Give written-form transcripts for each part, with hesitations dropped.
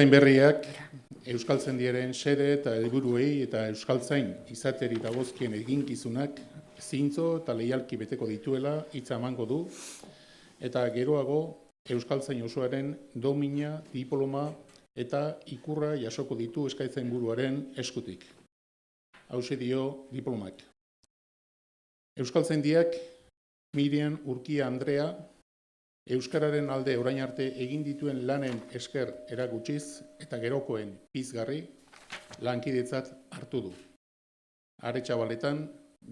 Euskaltzain berriak Euskaltzaindiaren xede eta helburuei eta euskaltzain izateri dagozkien eginkizunak zintzo eta leialki beteko dituela hitza emango du, eta geroago Euskaltzain osoaren domina, diploma eta ikurra jasoko ditu eskaintzainburuaren eskutik. Hauxe dio diplomak. Euskaltzaindiak Mirian Urkia Andrea euskararen alde orain arte egin dituen lanen esker erakutsiz eta gerokoen pizgarri lankidetzat hartu du. Aretxabaletan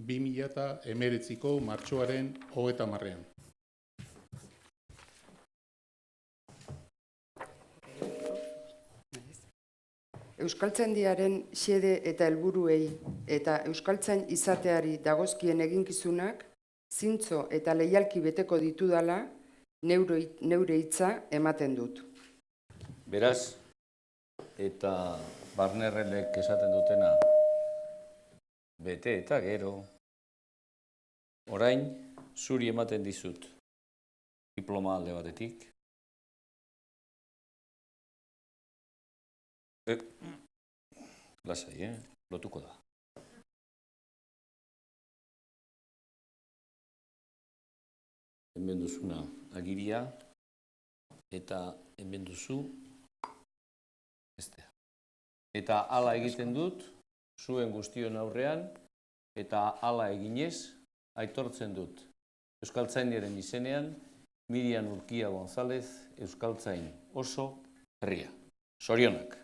2019ko martxoaren 30. Euskaltzaindiaren xede eta helburuei eta euskaltzain izateari dagozkien eginkizunak zintzo eta leialki beteko ditudala neure hitza ematen dut. Beraz, eta Barnerrelek esaten dutena bete eta gero, orain zuri ematen dizut diploma alde batetik. Lasai, lotuko da. Hemen duzuna agiria eta hemen duzu bestea. Eta hala egiten dut, zuen guztion aurrean, eta hala eginez, aitortzen dut. Euskaltzaindiaren izenean, Mirian Urkia González, Euskaltzain oso berria. Zorionak.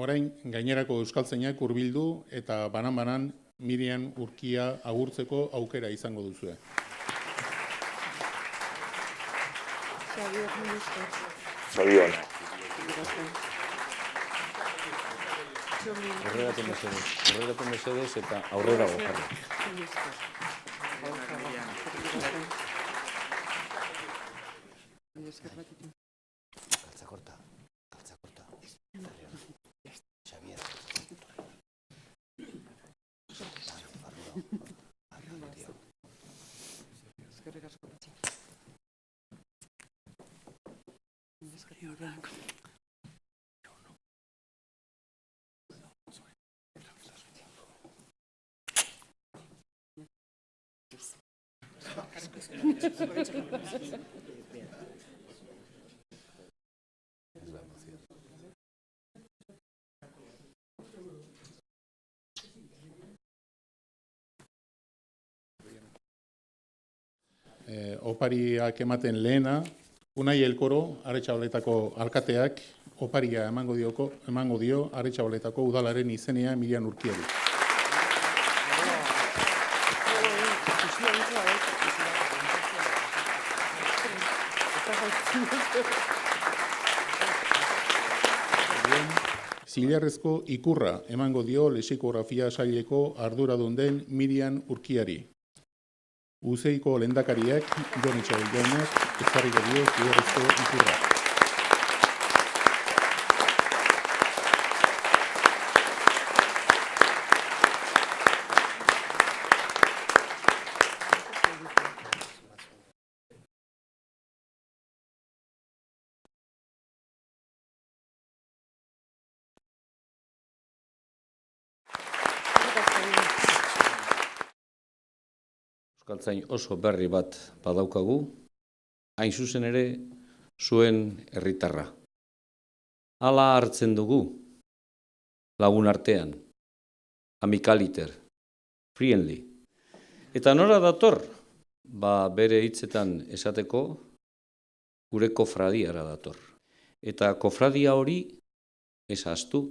Orain gainerako euskaltzainak hurbildu eta banan-banan Mirian Urkia agurtzeko aukera izango duzue. Zorionak. Aurreratu mesedez eta aurrera gojarra. Kaltza korta. Xavier. Opariak ematen lehena, Unai Elkoro, Aretxabaletako alkateak, oparia emango dio Aretxabaletako udalaren izenean Mirian Urkiari. Zilarrezko ikurra emango dio lexikografia saileko arduradun den Mirian Urkiari. Uzeiko lehendakariak, Jon Etxabel jaunak, ezarriko dio zilarrezko ikurra. Euskaltzain oso berri bat badaukagu, hain zuzen ere zuen herritarra. Hala hartzen dugu, lagun artean, amikaliter, friendly. Eta nora dator, bere hitzetan esateko, gure kofradiara dator. Eta kofradia hori, ez ahaztu,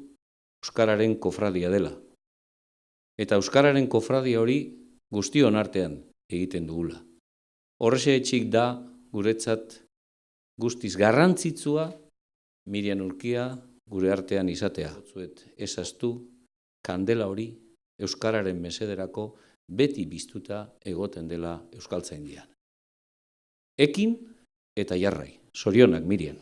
euskararen kofradia dela. Eta euskararen kofradia hori guztion artean egiten dugula. Horrexe etxik da guretzat guztiz garrantzitsua Mirian Urkia gure artean izatea. Zuet ezaztu kandela hori euskararen mesederako beti biztuta egoten dela Euskaltzaindian. Ekin eta jarrai. Zorionak, Mirian.